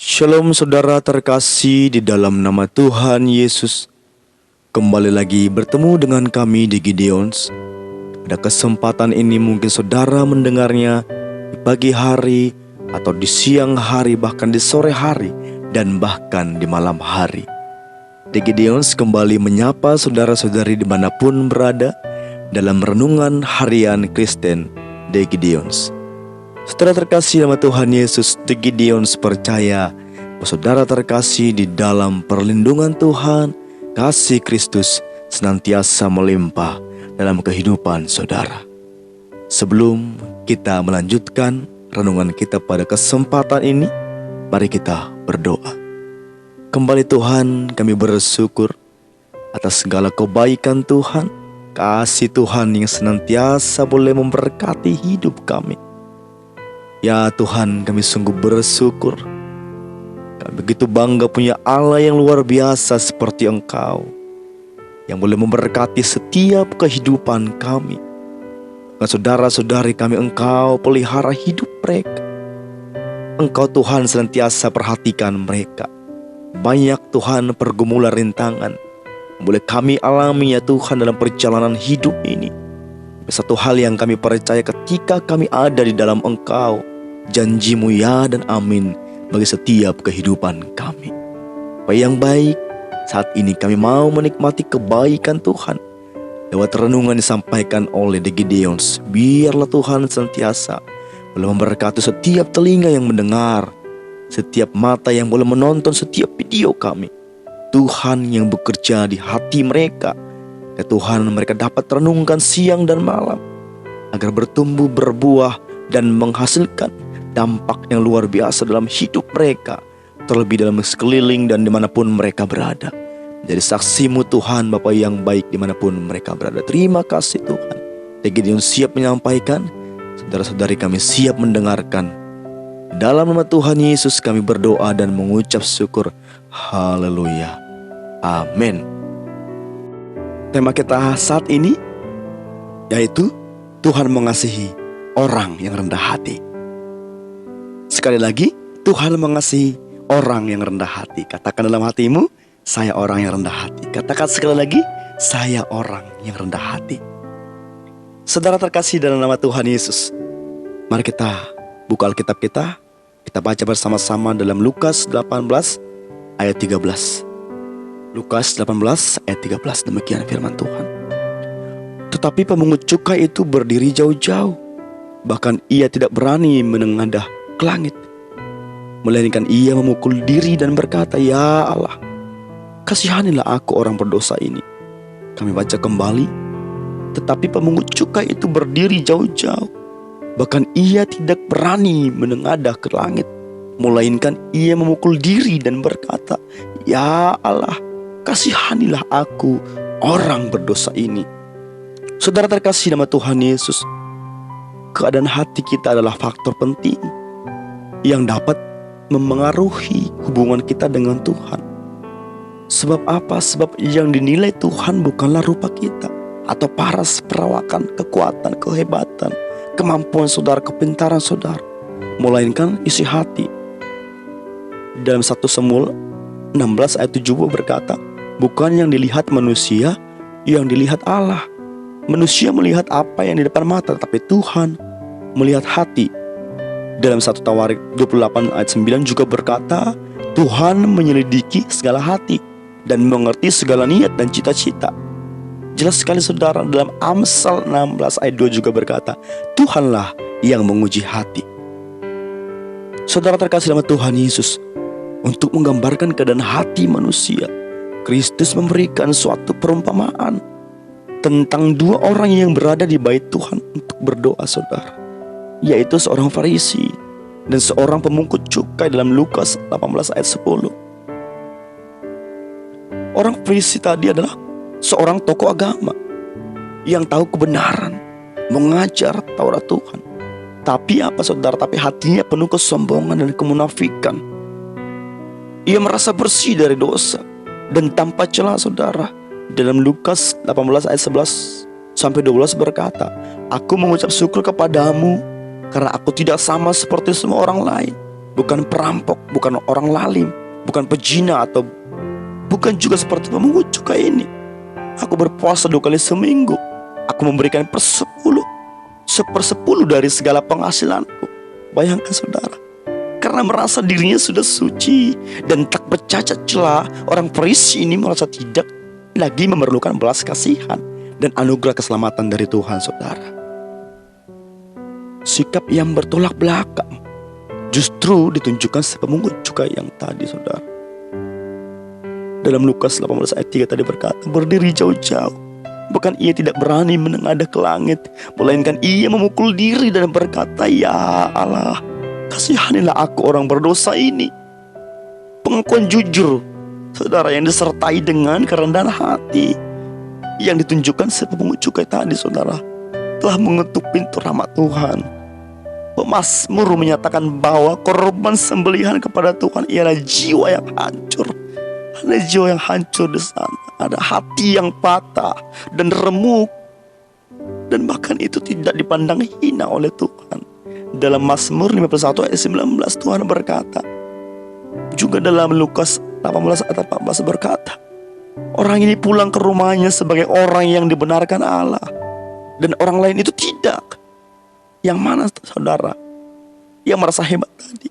Shalom saudara terkasih di dalam nama Tuhan Yesus. Kembali lagi bertemu dengan kami di Gideons. Pada kesempatan ini mungkin saudara mendengarnya di pagi hari atau di siang hari, bahkan di sore hari dan bahkan di malam hari. Di Gideons kembali menyapa saudara-saudari dimanapun berada dalam renungan harian Kristen di Gideons. Saudara terkasih nama Tuhan Yesus, di Gideons percaya bahwa saudara terkasih di dalam perlindungan Tuhan, kasih Kristus senantiasa melimpah dalam kehidupan saudara. Sebelum kita melanjutkan renungan kita pada kesempatan ini, mari kita berdoa. Kembali Tuhan, kami bersyukur atas segala kebaikan Tuhan, kasih Tuhan yang senantiasa boleh memberkati hidup kami. Ya Tuhan, kami sungguh bersyukur. Kami begitu bangga punya Allah yang luar biasa seperti Engkau, yang boleh memberkati setiap kehidupan kami. Dan saudara-saudari kami, Engkau pelihara hidup mereka. Engkau Tuhan senantiasa perhatikan mereka. Banyak Tuhan pergumulan rintangan yang boleh kami alami ya Tuhan dalam perjalanan hidup ini. Satu hal yang kami percaya, ketika kami ada di dalam Engkau, janji-Mu ya dan amin bagi setiap kehidupan kami. Apa yang baik, saat ini kami mau menikmati kebaikan Tuhan lewat renungan disampaikan oleh The Gideons. Biarlah Tuhan senantiasa boleh memberkati setiap telinga yang mendengar, setiap mata yang boleh menonton setiap video kami. Tuhan yang bekerja di hati mereka, ya Tuhan, mereka dapat renungkan siang dan malam agar bertumbuh, berbuah dan menghasilkan dampak yang luar biasa dalam hidup mereka, terlebih dalam sekeliling dan dimanapun mereka berada. Menjadi saksi-Mu Tuhan, Bapa yang baik dimanapun mereka berada. Terima kasih Tuhan. Gideon siap menyampaikan, saudara-saudari kami siap mendengarkan. Dalam nama Tuhan Yesus kami berdoa dan mengucap syukur. Haleluya. Amin. Tema kita saat ini yaitu Tuhan mengasihi orang yang rendah hati. Sekali lagi, Tuhan mengasihi orang yang rendah hati. Katakan dalam hatimu, saya orang yang rendah hati. Katakan sekali lagi, saya orang yang rendah hati. Saudara terkasih dalam nama Tuhan Yesus, mari kita buka Alkitab kita. Kita baca bersama-sama dalam Lukas 18 ayat 13. Lukas 18 ayat 13, demikian firman Tuhan. Tetapi pemungut cukai itu berdiri jauh-jauh, bahkan ia tidak berani menengadah ke langit, melainkan ia memukul diri dan berkata, "Ya Allah, kasihanilah aku orang berdosa ini." Kami baca kembali. Tetapi pemungut cukai itu berdiri jauh-jauh, bahkan ia tidak berani menengadah ke langit, melainkan ia memukul diri dan berkata, "Ya Allah, kasihanilah aku orang berdosa ini." Saudara terkasih nama Tuhan Yesus, keadaan hati kita adalah faktor penting yang dapat memengaruhi hubungan kita dengan Tuhan. Sebab apa? Sebab yang dinilai Tuhan bukanlah rupa kita atau paras, perawakan, kekuatan, kehebatan, kemampuan saudara, kepintaran saudara, melainkan isi hati. Dalam 1 Samuel 16 ayat 70 berkata, bukan yang dilihat manusia, yang dilihat Allah. Manusia melihat apa yang di depan mata, tapi Tuhan melihat hati. Dalam 1 Tawarik 28 ayat 9 juga berkata, Tuhan menyelidiki segala hati dan mengerti segala niat dan cita-cita. Jelas sekali saudara, dalam Amsal 16 ayat 2 juga berkata, Tuhanlah yang menguji hati. Saudara terkasih dalam Tuhan Yesus, untuk menggambarkan keadaan hati manusia, Kristus memberikan suatu perumpamaan tentang dua orang yang berada di bait Tuhan untuk berdoa saudara, yaitu seorang Farisi dan seorang pemungut cukai dalam Lukas 18 ayat 10. Orang Farisi tadi adalah seorang tokoh agama yang tahu kebenaran, mengajar Taurat Tuhan. Tapi apa saudara? Tapi hatinya penuh kesombongan dan kemunafikan. Ia merasa bersih dari dosa dan tanpa celah saudara. Dalam Lukas 18 ayat 11 sampai 12 berkata, Aku mengucap syukur kepadamu karena aku tidak sama seperti semua orang lain. bukan perampok, bukan orang lalim, bukan pezina, atau bukan juga seperti pemungut cukai ini. Aku berpuasa 2 kali seminggu. Aku memberikan sepersepuluh dari segala penghasilanku. Bayangkan saudara, karena merasa dirinya sudah suci dan tak bercacat celah, orang Farisi ini merasa tidak lagi memerlukan belas kasihan dan anugerah keselamatan dari Tuhan, saudara. Sikap yang bertolak belakang justru ditunjukkan si pemungut cukai yang tadi, saudara. Dalam Lukas 18 ayat 3 tadi berkata, berdiri jauh-jauh, bahkan ia tidak berani menengadah ke langit, melainkan ia memukul diri dan berkata, ya Allah, kasihanilah aku orang berdosa ini. Pengakuan jujur, saudara, yang disertai dengan kerendahan hati yang ditunjukkan si pemungut cukai tadi, saudara, telah mengetuk pintu rahmat Tuhan. Pemazmur menyatakan bahwa korban sembelihan kepada Tuhan ialah jiwa yang hancur. Ada jiwa yang hancur di sana, ada hati yang patah dan remuk, dan bahkan itu tidak dipandang hina oleh Tuhan. Dalam Mazmur 51 ayat 19 Tuhan berkata, juga dalam Lukas 18 ayat 14 berkata, orang ini pulang ke rumahnya sebagai orang yang dibenarkan Allah, dan orang lain itu tidak. Yang mana, saudara? Yang merasa hebat tadi,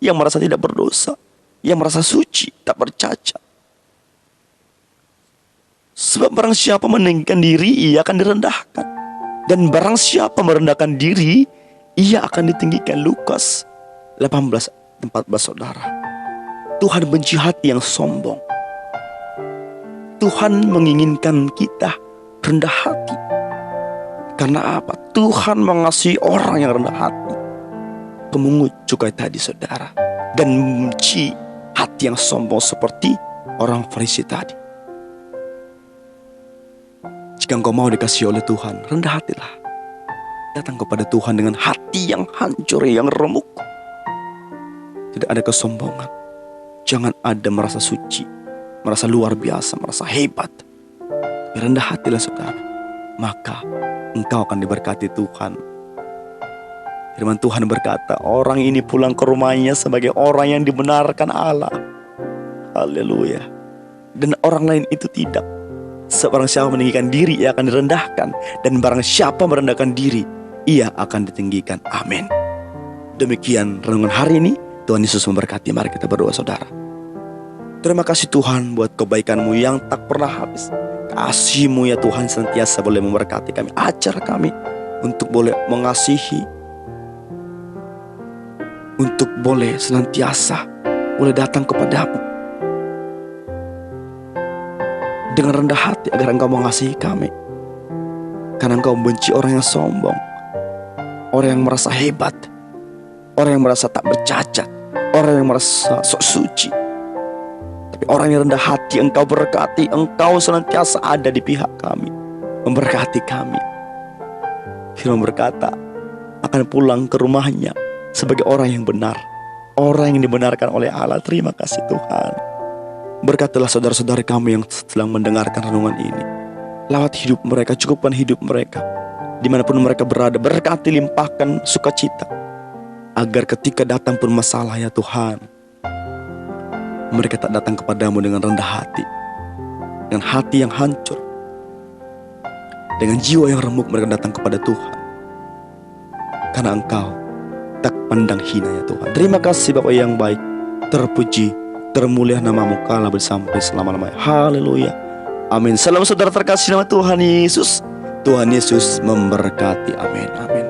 yang merasa tidak berdosa, yang merasa suci, tak bercacat. Sebab barang siapa meninggikan diri, ia akan direndahkan, dan barang siapa merendahkan diri, ia akan ditinggikan. Lukas 18:14, saudara. Tuhan benci hati yang sombong. Tuhan menginginkan kita rendah hati. Karena apa? Tuhan mengasihi orang yang rendah hati. Pemungut cukai tadi, saudara, dan membenci hati yang sombong seperti orang Farisi tadi. Jika engkau mau dikasihi oleh Tuhan, rendah hatilah. Datang kepada Tuhan dengan hati yang hancur, yang remuk. Tidak ada kesombongan. Jangan ada merasa suci, merasa luar biasa, merasa hebat. Rendah hatilah, saudara. Maka engkau akan diberkati Tuhan. Firman Tuhan berkata, orang ini pulang ke rumahnya sebagai orang yang dibenarkan Allah. Haleluya. Dan orang lain itu tidak. Seorang siapa meninggikan diri, ia akan direndahkan, dan barang siapa merendahkan diri, ia akan ditinggikan. Amin. Demikian renungan hari ini. Tuhan Yesus memberkati. Mari kita berdoa, saudara. Terima kasih Tuhan buat kebaikan-Mu yang tak pernah habis. Kasih-Mu ya Tuhan senantiasa boleh memberkati kami. Ajar kami untuk boleh mengasihi, untuk boleh senantiasa boleh datang kepadamu dengan rendah hati, agar Engkau mengasihi kami. Karena Engkau membenci orang yang sombong, orang yang merasa hebat, orang yang merasa tak bercacat, orang yang merasa sok suci. Tapi orang yang rendah hati Engkau berkati. Engkau senantiasa ada di pihak kami, memberkati kami. Firman berkata, akan pulang ke rumahnya sebagai orang yang benar, orang yang dibenarkan oleh Allah. Terima kasih Tuhan. Berkatilah saudara-saudara kami yang sedang mendengarkan renungan ini. Lawat hidup mereka, cukupkan hidup mereka dimanapun mereka berada. Berkati, limpahkan sukacita, agar ketika datang pun masalah ya Tuhan, mereka tak datang kepadamu dengan rendah hati, dengan hati yang hancur, dengan jiwa yang remuk. Mereka datang kepada Tuhan karena Engkau tak pandang hina ya Tuhan. Terima kasih Bapa yang baik. Terpuji, termulia nama-Mu kala sampai selama-lamanya. Haleluya. Amin. Salam saudara terkasih nama Tuhan Yesus. Tuhan Yesus memberkati. Amin. Amin.